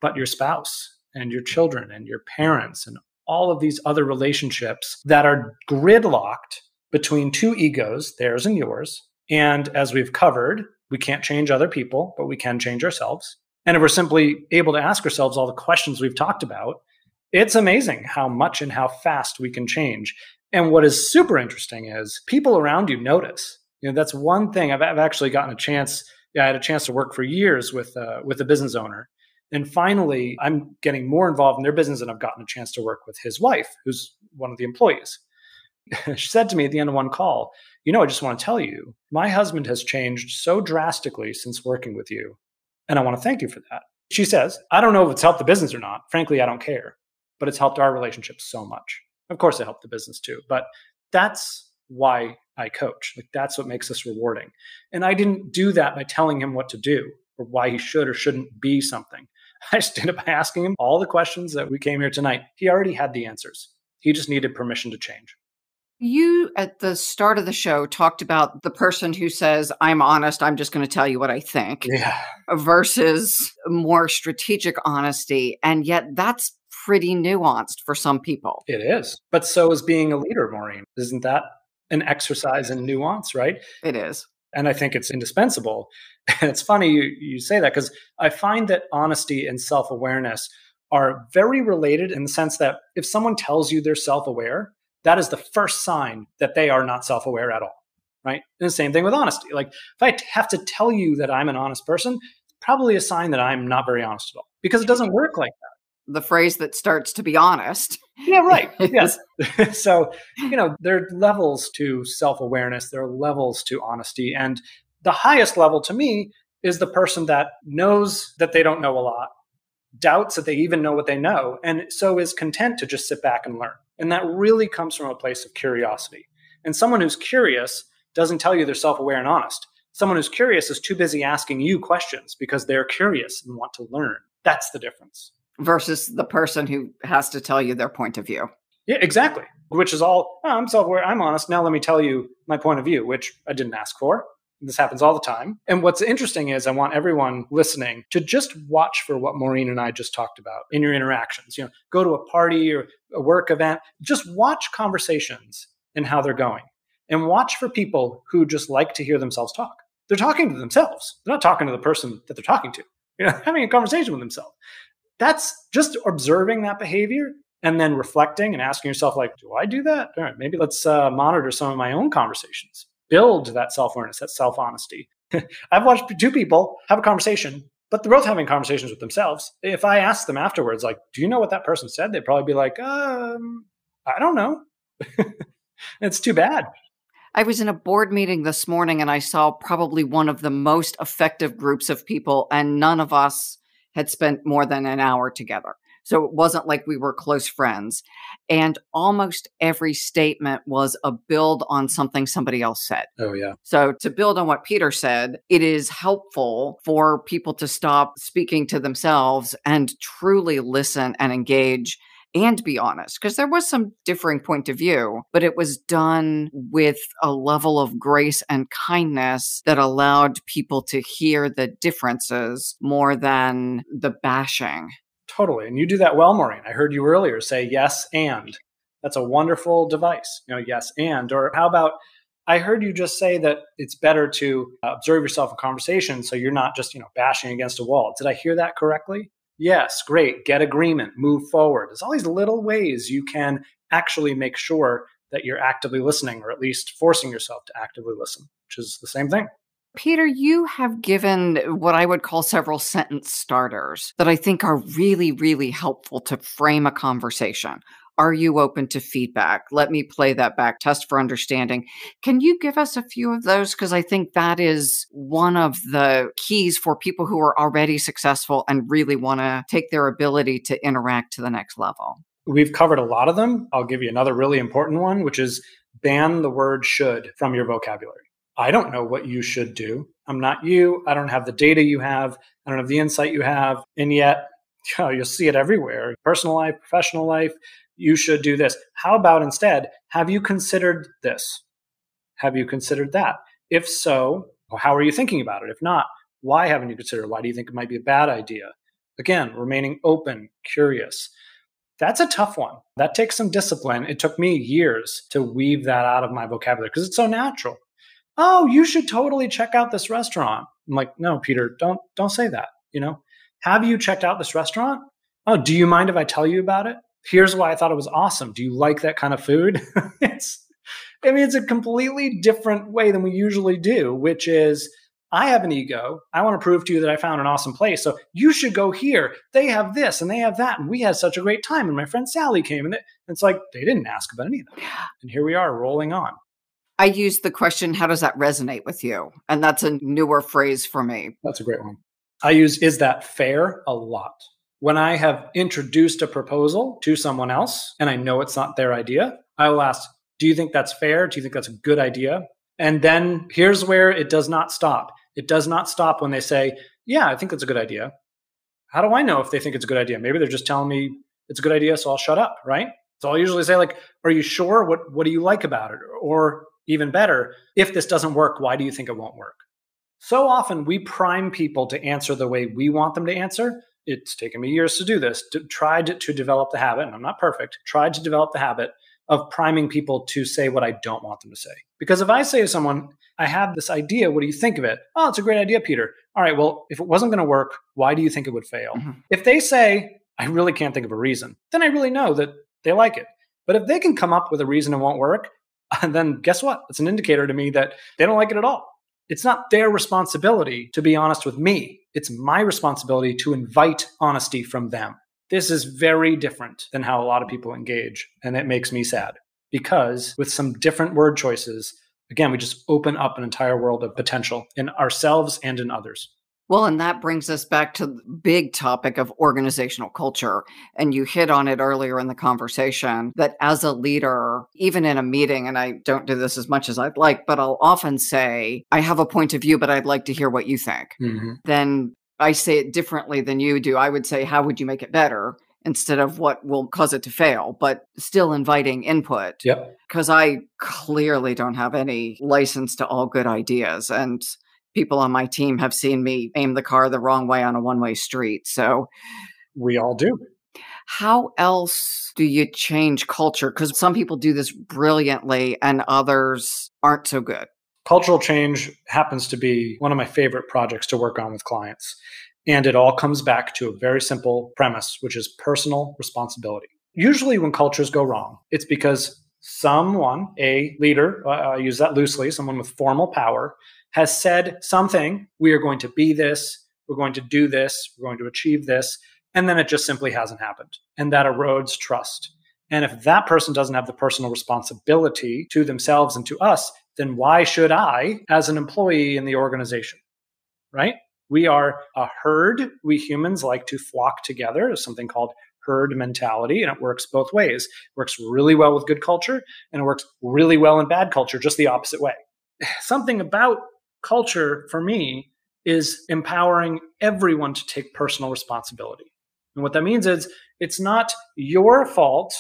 but your spouse and your children and your parents and all of these other relationships that are gridlocked between two egos, theirs and yours. And as we've covered, we can't change other people, but we can change ourselves. And if we're simply able to ask ourselves all the questions we've talked about, it's amazing how much and how fast we can change. And what is super interesting is people around you notice. That's one thing. I've actually gotten a chance. I had a chance to work for years with a business owner. And finally, I'm getting more involved in their business and I've gotten a chance to work with his wife, who's one of the employees. She said to me at the end of one call, I just want to tell you, my husband has changed so drastically since working with you. And I want to thank you for that. She says, I don't know if it's helped the business or not. Frankly, I don't care. But it's helped our relationship so much. Of course, it helped the business too. But that's why I coach. Like that's what makes this rewarding. And I didn't do that by telling him what to do or why he should or shouldn't be something. I just did it by asking him all the questions that we came here tonight. He already had the answers. He just needed permission to change. You, at the start of the show, talked about the person who says, I'm honest, I'm just going to tell you what I think, versus more strategic honesty. And yet that's pretty nuanced for some people. It is. But so is being a leader, Maureen. Isn't that an exercise in nuance, right? It is. And I think it's indispensable. And it's funny you say that because I find that honesty and self-awareness are very related in the sense that if someone tells you they're self-aware, that is the first sign that they are not self-aware at all, right? And the same thing with honesty. Like if I have to tell you that I'm an honest person, it's probably a sign that I'm not very honest at all because it doesn't work like that. The phrase that starts to be honest. Yeah, right. Yes. So, there are levels to self-awareness. There are levels to honesty. And the highest level to me is the person that knows that they don't know a lot, doubts that they even know what they know, and so is content to just sit back and learn. And that really comes from a place of curiosity. And someone who's curious doesn't tell you they're self-aware and honest. Someone who's curious is too busy asking you questions because they're curious and want to learn. That's the difference. Versus the person who has to tell you their point of view. Yeah, exactly. Which is all, oh, I'm self-aware, I'm honest. Now let me tell you my point of view, which I didn't ask for. This happens all the time. And what's interesting is I want everyone listening to just watch for what Maureen and I just talked about in your interactions. Go to a party or a work event, just watch conversations and how they're going. And watch for people who just like to hear themselves talk. They're talking to themselves. They're not talking to the person that they're talking to. Having a conversation with themselves. That's just observing that behavior and then reflecting and asking yourself, like, do I do that? All right, maybe let's monitor some of my own conversations. Build that self-awareness, that self-honesty. I've watched two people have a conversation, but they're both having conversations with themselves. If I ask them afterwards, like, do you know what that person said? They'd probably be like, I don't know. It's too bad. I was in a board meeting this morning and I saw probably one of the most effective groups of people, and none of us had spent more than an hour together. So it wasn't like we were close friends. And almost every statement was a build on something somebody else said. Oh, yeah. So to build on what Peter said, it is helpful for people to stop speaking to themselves and truly listen and engage and be honest, because there was some differing point of view, but it was done with a level of grace and kindness that allowed people to hear the differences more than the bashing. Totally. And you do that well, Maureen. I heard you earlier say yes and. That's a wonderful device. Yes and. Or how about, I heard you just say that it's better to observe yourself in conversation so you're not just, bashing against a wall. Did I hear that correctly? Yes, great. Get agreement, move forward. There's all these little ways you can actually make sure that you're actively listening, or at least forcing yourself to actively listen, which is the same thing. Peter, you have given what I would call several sentence starters that I think are really, really helpful to frame a conversation. Are you open to feedback? Let me play that back. Test for understanding. Can you give us a few of those? Because I think that is one of the keys for people who are already successful and really want to take their ability to interact to the next level. We've covered a lot of them. I'll give you another really important one, which is ban the word should from your vocabulary. I don't know what you should do. I'm not you. I don't have the data you have. I don't have the insight you have. And yet, you'll see it everywhere. Personal life, professional life. You should do this. How about instead, have you considered this? Have you considered that? If so, how are you thinking about it? If not, why haven't you considered it? Why do you think it might be a bad idea? Again, remaining open, curious. That's a tough one. That takes some discipline. It took me years to weave that out of my vocabulary because it's so natural. Oh, you should totally check out this restaurant. I'm like, no, Peter, don't say that. Have you checked out this restaurant? Oh, do you mind if I tell you about it? Here's why I thought it was awesome. Do you like that kind of food? It's a completely different way than we usually do, which is, I have an ego. I want to prove to you that I found an awesome place. So you should go here. They have this and they have that. And we had such a great time. And my friend Sally came, and it's like, they didn't ask about any of that. And here we are rolling on. I use the question, how does that resonate with you? And that's a newer phrase for me. That's a great one. I use, is that fair, a lot. When I have introduced a proposal to someone else and I know it's not their idea, I will ask, do you think that's fair? Do you think that's a good idea? And then here's where it does not stop. It does not stop when they say, yeah, I think that's a good idea. How do I know if they think it's a good idea? Maybe they're just telling me it's a good idea, so I'll shut up, right? So I'll usually say, like, are you sure? What do you like about it? Or even better, if this doesn't work, why do you think it won't work? So often we prime people to answer the way we want them to answer. It's taken me years to do this, to try to develop the habit, and I'm not perfect, tried to develop the habit of priming people to say what I don't want them to say. Because if I say to someone, I have this idea, what do you think of it? Oh, it's a great idea, Peter. All right, well, if it wasn't going to work, why do you think it would fail? Mm-hmm. If they say, I really can't think of a reason, then I really know that they like it. But if they can come up with a reason it won't work, then guess what? It's an indicator to me that they don't like it at all. It's not their responsibility to be honest with me. It's my responsibility to invite honesty from them. This is very different than how a lot of people engage, and it makes me sad because with some different word choices, again, we just open up an entire world of potential in ourselves and in others. Well, and that brings us back to the big topic of organizational culture. And you hit on it earlier in the conversation that as a leader, even in a meeting, and I don't do this as much as I'd like, but I'll often say, I have a point of view, but I'd like to hear what you think. Mm-hmm. Then I say it differently than you do. I would say, how would you make it better? instead of what will cause it to fail, but still inviting input. Yep. Because I clearly don't have any license to all good ideas. And people on my team have seen me aim the car the wrong way on a one-way street. So we all do. How else do you change culture? Because some people do this brilliantly and others aren't so good. Cultural change happens to be one of my favorite projects to work on with clients. And it all comes back to a very simple premise, which is personal responsibility. Usually when cultures go wrong, it's because someone, a leader, I use that loosely, someone with formal power, has said something, we are going to be this, we're going to do this, we're going to achieve this, and then it just simply hasn't happened. And that erodes trust. And if that person doesn't have the personal responsibility to themselves and to us, then why should I, as an employee in the organization, right? We are a herd. We humans like to flock together. There's something called herd mentality, and it works both ways. It works really well with good culture, and it works really well in bad culture, just the opposite way. Something about culture, for me, is empowering everyone to take personal responsibility. And what that means is it's not your fault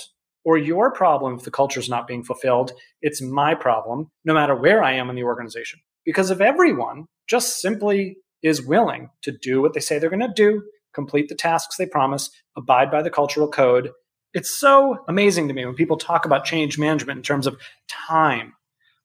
or your problem if the culture is not being fulfilled. It's my problem, no matter where I am in the organization. Because if everyone just simply is willing to do what they say they're going to do, complete the tasks they promise, abide by the cultural code, it's so amazing to me when people talk about change management in terms of time.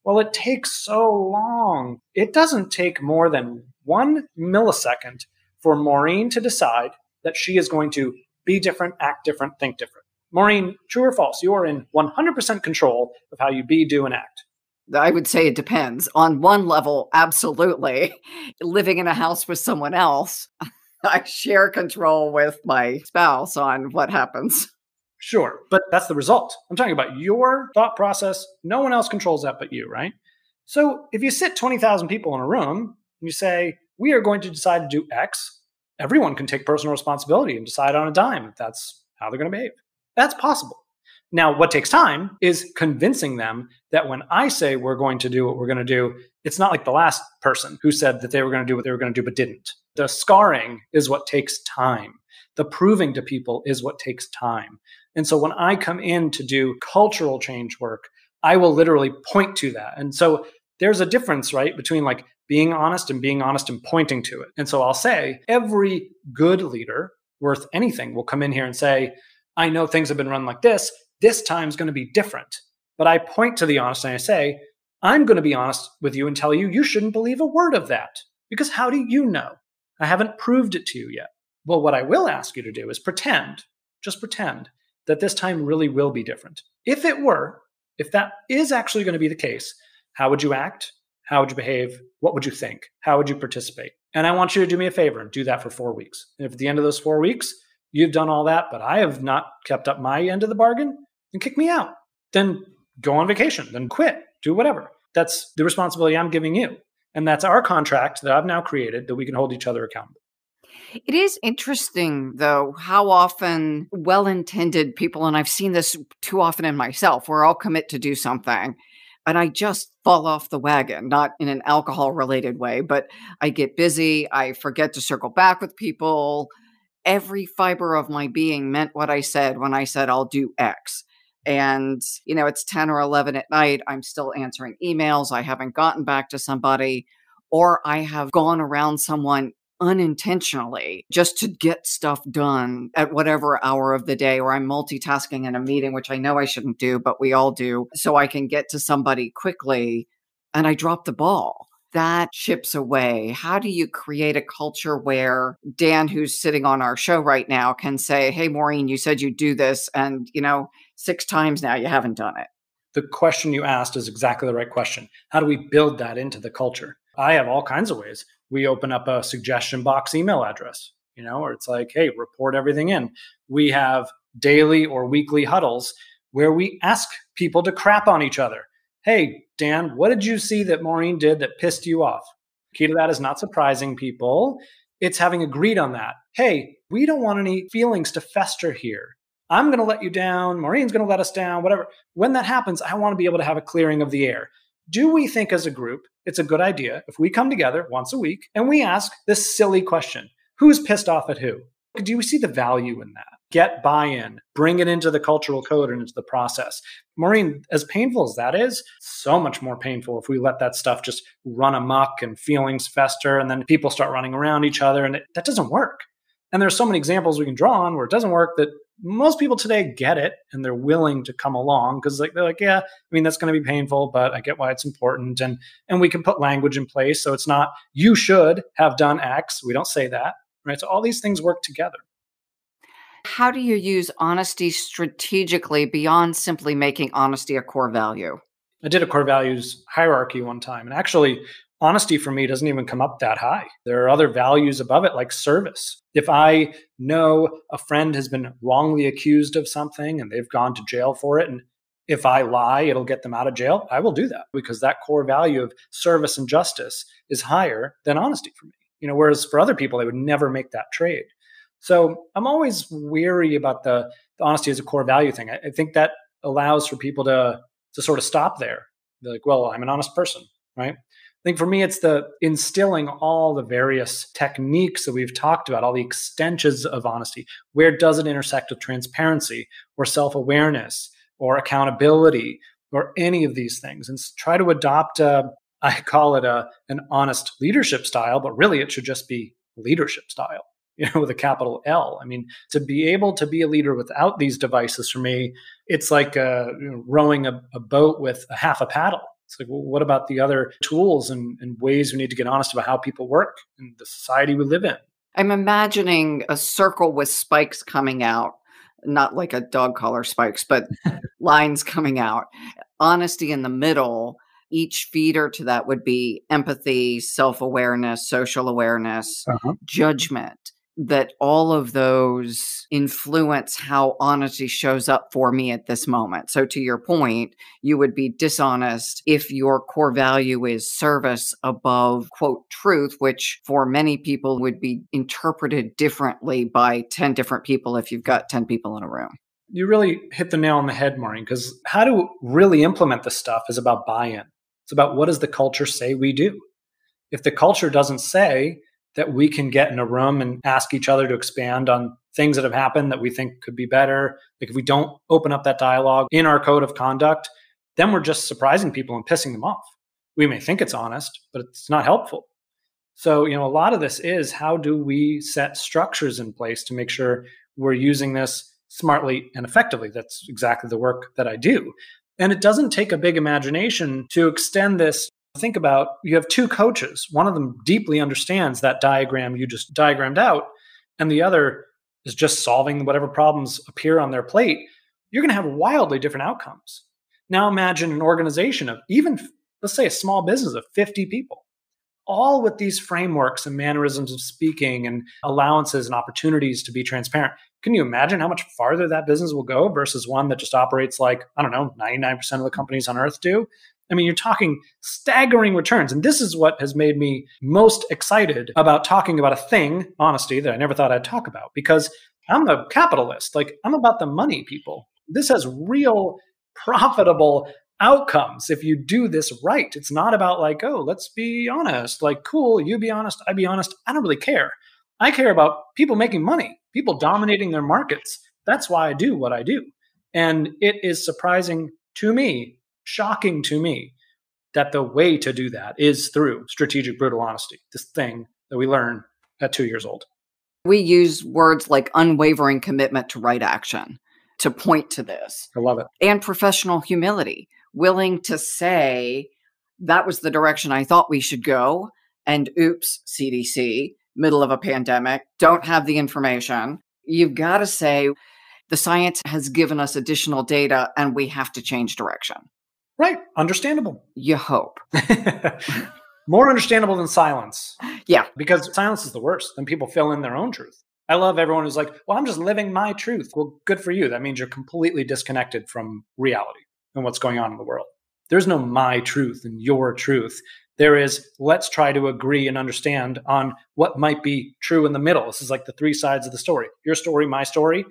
Well, it takes so long. It doesn't take more than 1 millisecond for Maureen to decide that she is going to be different, act different, think different. Maureen, true or false? You are in 100% control of how you be, do, and act. I would say it depends. On one level, absolutely. Living in a house with someone else, I share control with my spouse on what happens. Sure, but that's the result. I'm talking about your thought process. No one else controls that but you, right? So if you sit 20,000 people in a room and you say, we are going to decide to do X, everyone can take personal responsibility and decide on a dime if that's how they're going to behave. That's possible. Now, what takes time is convincing them that when I say we're going to do what we're going to do, it's not like the last person who said that they were going to do what they were going to do but didn't. The scarring is what takes time. The proving to people is what takes time. And so when I come in to do cultural change work, I will literally point to that. And so there's a difference, right, between like being honest and pointing to it. And so I'll say every good leader worth anything will come in here and say, I know things have been run like this. This time's going to be different. But I point to the honest and I say, I'm going to be honest with you and tell you, you shouldn't believe a word of that. Because how do you know? I haven't proved it to you yet. Well, what I will ask you to do is just pretend that this time really will be different. If that is actually going to be the case, how would you act? How would you behave? What would you think? How would you participate? And I want you to do me a favor and do that for 4 weeks. And if at the end of those 4 weeks, you've done all that, but I have not kept up my end of the bargain, then kick me out. Then go on vacation, then quit, do whatever. That's the responsibility I'm giving you. And that's our contract that I've now created that we can hold each other accountable. It is interesting, though, how often well-intended people, and I've seen this too often in myself, where I'll commit to do something and I just fall off the wagon, not in an alcohol-related way, but I get busy, I forget to circle back with people. Every fiber of my being meant what I said when I said I'll do X. And, it's 10 or 11 at night. I'm still answering emails. I haven't gotten back to somebody, or I have gone around someone unintentionally just to get stuff done at whatever hour of the day, or I'm multitasking in a meeting, which I know I shouldn't do, but we all do, so I can get to somebody quickly, and I drop the ball. That chips away. How do you create a culture where Dan, who's sitting on our show right now, can say, hey, Maureen, you said you'd do this, and 6 times now you haven't done it? The question you asked is exactly the right question. How do we build that into the culture? I have all kinds of ways. We open up a suggestion box email address, or it's like, hey, report everything in. We have daily or weekly huddles where we ask people to crap on each other. Hey, Dan, what did you see that Maureen did that pissed you off? Key to that is not surprising people. It's having agreed on that. Hey, we don't want any feelings to fester here. I'm going to let you down. Maureen's going to let us down, whatever. When that happens, I want to be able to have a clearing of the air. Do we think as a group it's a good idea if we come together once a week and we ask this silly question, who's pissed off at who? Do you see the value in that? Get buy-in, bring it into the cultural code and into the process. Maureen, as painful as that is, so much more painful if we let that stuff just run amok and feelings fester and then people start running around each other, and that doesn't work. And there's so many examples we can draw on where it doesn't work that most people today get it and they're willing to come along because they're like, yeah, I mean, that's going to be painful, but I get why it's important. And we can put language in place. So it's not, you should have done X. We don't say that, right? So all these things work together. How do you use honesty strategically beyond simply making honesty a core value? I did a core values hierarchy one time. And actually, honesty for me doesn't even come up that high. There are other values above it, like service. If I know a friend has been wrongly accused of something and they've gone to jail for it, and if I lie, it'll get them out of jail, I will do that because that core value of service and justice is higher than honesty for me. Whereas for other people, they would never make that trade. So I'm always weary about the honesty as a core value thing. I think that allows for people to sort of stop there. They're like, well, I'm an honest person, right? I think for me, it's the instilling all the various techniques that we've talked about, all the extensions of honesty. Where does it intersect with transparency or self-awareness or accountability or any of these things? And try to adopt, I call it an honest leadership style, but really it should just be leadership style, with a capital L. I mean, to be able to be a leader without these devices, for me, it's like rowing a boat with a half a paddle. It's like, well, what about the other tools and ways we need to get honest about how people work in the society we live in? I'm imagining a circle with spikes coming out, not like a dog collar spikes, but lines coming out. Honesty in the middle. Each feeder to that would be empathy, self-awareness, social awareness, judgment. That all of those influence how honesty shows up for me at this moment. So to your point, you would be dishonest if your core value is service above, quote, truth, which for many people would be interpreted differently by 10 different people if you've got 10 people in a room. You really hit the nail on the head, Maureen, because how to really implement this stuff is about buy-in. It's about what does the culture say we do? If the culture doesn't say that we can get in a room and ask each other to expand on things that have happened that we think could be better, like if we don't open up that dialogue in our code of conduct, then we're just surprising people and pissing them off. We may think it's honest, but it's not helpful. So, a lot of this is how do we set structures in place to make sure we're using this smartly and effectively? That's exactly the work that I do. And it doesn't take a big imagination to extend this. Think about, you have two coaches. One of them deeply understands that diagram you just diagrammed out, and the other is just solving whatever problems appear on their plate. You're going to have wildly different outcomes. Now imagine an organization of even, let's say, a small business of 50 people, all with these frameworks and mannerisms of speaking and allowances and opportunities to be transparent. Can you imagine how much farther that business will go versus one that just operates like, 99% of the companies on earth do? I mean, you're talking staggering returns. And this is what has made me most excited about talking about a thing, honesty, that I never thought I'd talk about, because I'm a capitalist. Like, I'm about the money, people. This has real profitable outcomes if you do this right. It's not about like, oh, let's be honest. Like, cool, you be honest, I be honest. I don't really care. I care about people making money, people dominating their markets. That's why I do what I do. And it is surprising to me, shocking to me, that the way to do that is through strategic brutal honesty, this thing that we learn at 2 years old. We use words like unwavering commitment to right action to point to this. I love it. And professional humility, willing to say, that was the direction I thought we should go. And oops, CDC, middle of a pandemic, don't have the information. You've got to say, the science has given us additional data and we have to change direction. Right. Understandable. You hope. More understandable than silence. Yeah. Because silence is the worst. Then people fill in their own truth. I love everyone who's like, well, I'm just living my truth. Well, good for you. That means you're completely disconnected from reality and what's going on in the world. There's no my truth and your truth. There is, let's try to agree and understand on what might be true in the middle. This is like the three sides of the story. Your story, my story.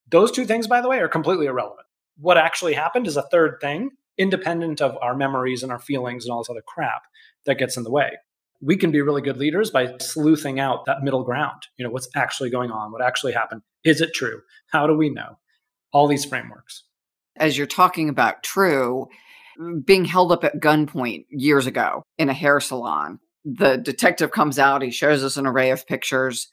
Those two things, by the way, are completely irrelevant. What actually happened is a third thing, independent of our memories and our feelings and all this other crap that gets in the way. we can be really good leaders by sleuthing out that middle ground. What's actually going on? What actually happened? Is it true? How do we know? All these frameworks. As you're talking about true, being held up at gunpoint years ago in a hair salon, the detective comes out, he shows us an array of pictures.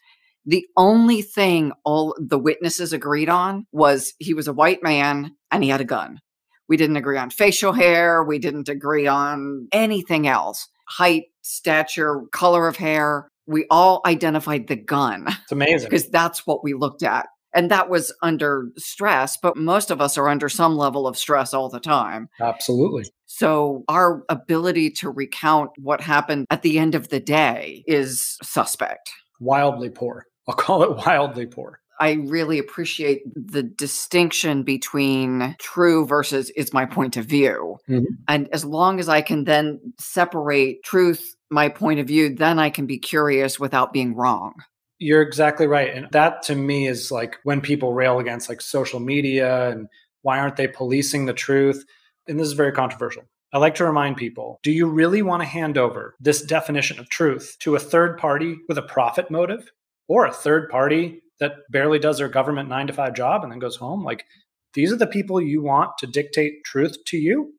The only thing all the witnesses agreed on was he was a white man and he had a gun. We didn't agree on facial hair. We didn't agree on anything else. Height, stature, color of hair. We all identified the gun. It's amazing. Because that's what we looked at. And that was under stress, but most of us are under some level of stress all the time. Absolutely. So our ability to recount what happened at the end of the day is suspect. Wildly poor. I'll call it wildly poor. I really appreciate the distinction between true versus is my point of view. Mm-hmm. And as long as I can then separate truth, my point of view, then I can be curious without being wrong. You're exactly right. And that to me is like when people rail against like social media and why aren't they policing the truth? And this is very controversial. I like to remind people, do you really want to hand over this definition of truth to a third party with a profit motive or a third party that barely does their government 9-to-5 job and then goes home? Like, these are the people you want to dictate truth to you?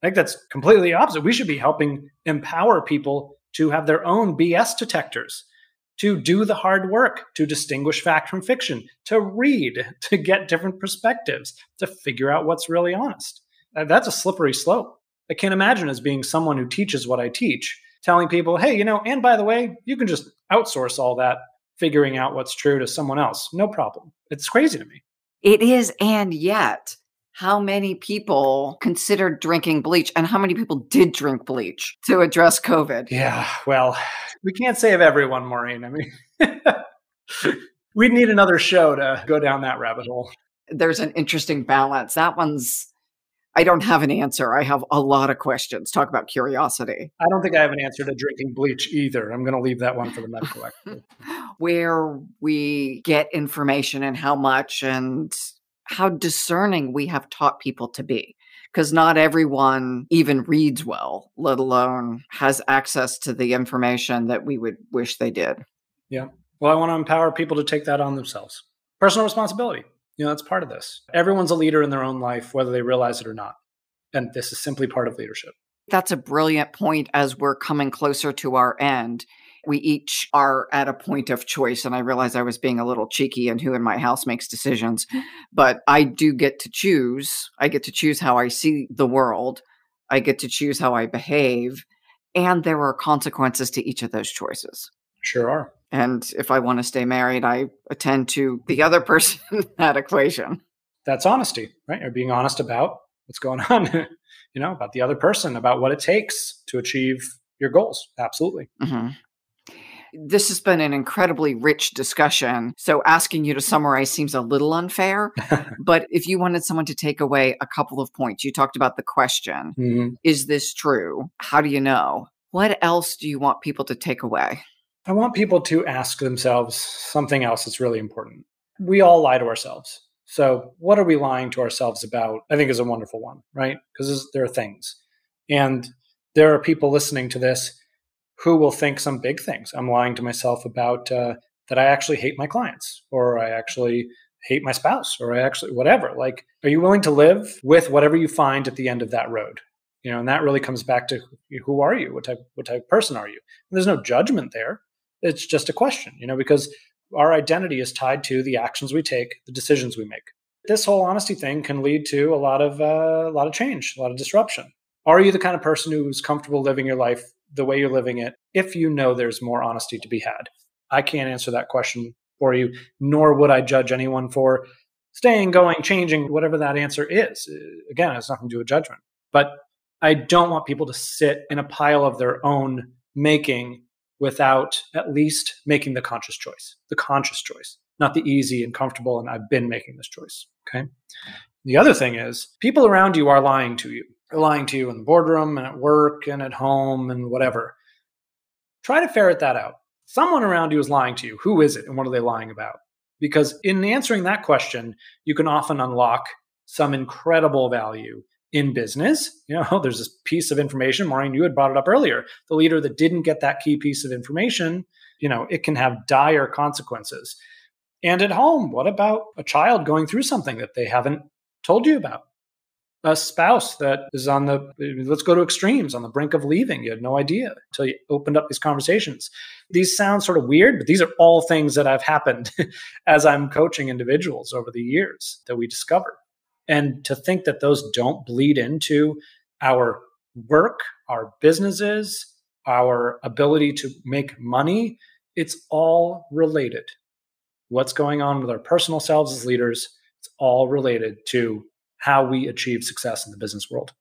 I think that's completely opposite. We should be helping empower people to have their own BS detectors, to do the hard work, to distinguish fact from fiction, to read, to get different perspectives, to figure out what's really honest. That's a slippery slope. I can't imagine as being someone who teaches what I teach, telling people, hey, and by the way, you can just outsource all that figuring out what's true to someone else. No problem. It's crazy to me. It is. And yet, how many people considered drinking bleach and how many people did drink bleach to address COVID? Yeah, well, we can't save everyone, Maureen. I mean, we'd need another show to go down that rabbit hole. There's an interesting balance. That one's, I don't have an answer. I have a lot of questions. Talk about curiosity. I don't think I have an answer to drinking bleach either. I'm going to leave that one for the medical expert. Where we get information and how much and how discerning we have taught people to be. Because not everyone even reads well, let alone has access to the information that we would wish they did. Yeah. Well, I want to empower people to take that on themselves. Personal responsibility. That's part of this. Everyone's a leader in their own life, whether they realize it or not. And this is simply part of leadership. That's a brilliant point as we're coming closer to our end. We each are at a point of choice. And I realize I was being a little cheeky in who in my house makes decisions. But I do get to choose. I get to choose how I see the world. I get to choose how I behave. And there are consequences to each of those choices. Sure are. And if I want to stay married, I attend to the other person in that equation. That's honesty, right? Or being honest about what's going on, about the other person, about what it takes to achieve your goals. Absolutely. Mm-hmm. This has been an incredibly rich discussion. So asking you to summarize seems a little unfair. But if you wanted someone to take away a couple of points, you talked about the question, mm-hmm. Is this true? How do you know? What else do you want people to take away? I want people to ask themselves something else that's really important. We all lie to ourselves. So what are we lying to ourselves about? I think is a wonderful one, right? Because there are things. And there are people listening to this who will think some big things. I'm lying to myself about that I actually hate my clients, or I actually hate my spouse, or I actually whatever. Like, are you willing to live with whatever you find at the end of that road? And that really comes back to who are you? What type of person are you? And there's no judgment there. It's just a question, because our identity is tied to the actions we take, the decisions we make. This whole honesty thing can lead to a lot of change, a lot of disruption. Are you the kind of person who's comfortable living your life the way you're living it if you know there's more honesty to be had? I can't answer that question for you, nor would I judge anyone for staying, going, changing, whatever that answer is. Again, it has nothing to do with judgment. But I don't want people to sit in a pile of their own making without at least making the conscious choice, not the easy and comfortable, and I've been making this choice, okay? The other thing is people around you are lying to you. They're lying to you in the boardroom and at work and at home and whatever. Try to ferret that out. Someone around you is lying to you. Who is it and what are they lying about? Because in answering that question, you can often unlock some incredible value in business. There's this piece of information, Maureen, you had brought it up earlier. The leader that didn't get that key piece of information, it can have dire consequences. And at home, what about a child going through something that they haven't told you about? A spouse that is let's go to extremes, on the brink of leaving. You had no idea until you opened up these conversations. These sound sort of weird, but these are all things that have happened as I'm coaching individuals over the years that we discover. And to think that those don't bleed into our work, our businesses, our ability to make money, it's all related. What's going on with our personal selves as leaders, it's all related to how we achieve success in the business world.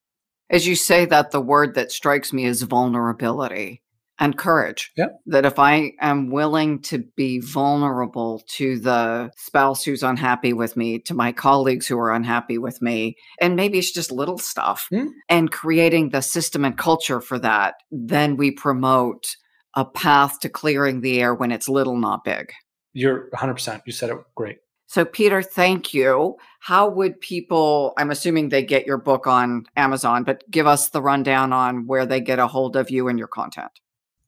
As you say that, the word that strikes me is vulnerability and courage. Yep. That if I am willing to be vulnerable to the spouse who's unhappy with me, to my colleagues who are unhappy with me, and maybe it's just little stuff, and creating the system and culture for that, then we promote a path to clearing the air when it's little, not big. You're 100%. You said it great. So, Peter, thank you. How would people, I'm assuming they get your book on Amazon, but give us the rundown on where they get a hold of you and your content.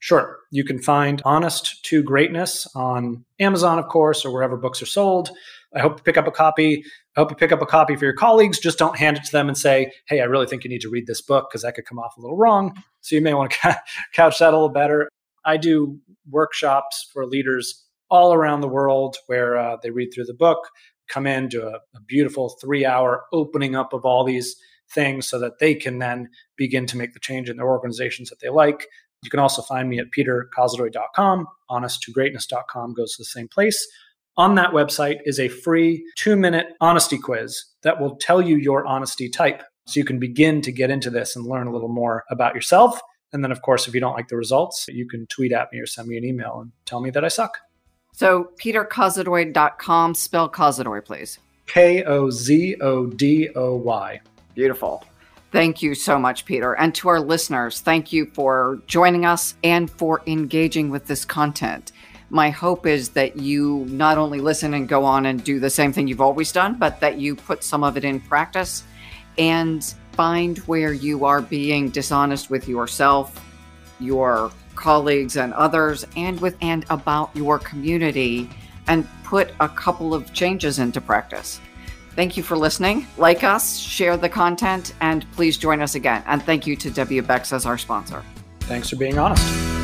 Sure. You can find Honest to Greatness on Amazon, of course, or wherever books are sold. I hope you pick up a copy. I hope you pick up a copy for your colleagues. Just don't hand it to them and say, hey, I really think you need to read this book, because that could come off a little wrong. So you may want to couch that a little better. I do workshops for leaders all around the world where they read through the book, come in, do a beautiful 3-hour opening up of all these things so that they can then begin to make the change in their organizations that they like. You can also find me at peterkozodoy.com. Honesttogreatness.com goes to the same place. On that website is a free 2-minute honesty quiz that will tell you your honesty type. So you can begin to get into this and learn a little more about yourself. And then, of course, if you don't like the results, you can tweet at me or send me an email and tell me that I suck. So peterkozodoy.com, spell Kozodoy, please. Kozodoy. Beautiful. Thank you so much, Peter. And to our listeners, thank you for joining us and for engaging with this content. My hope is that you not only listen and go on and do the same thing you've always done, but that you put some of it in practice and find where you are being dishonest with yourself, your colleagues and others, and about your community, and put a couple of changes into practice. Thank you for listening. Like us, share the content, and please join us again. And thank you to WBEX as our sponsor. Thanks for being honest.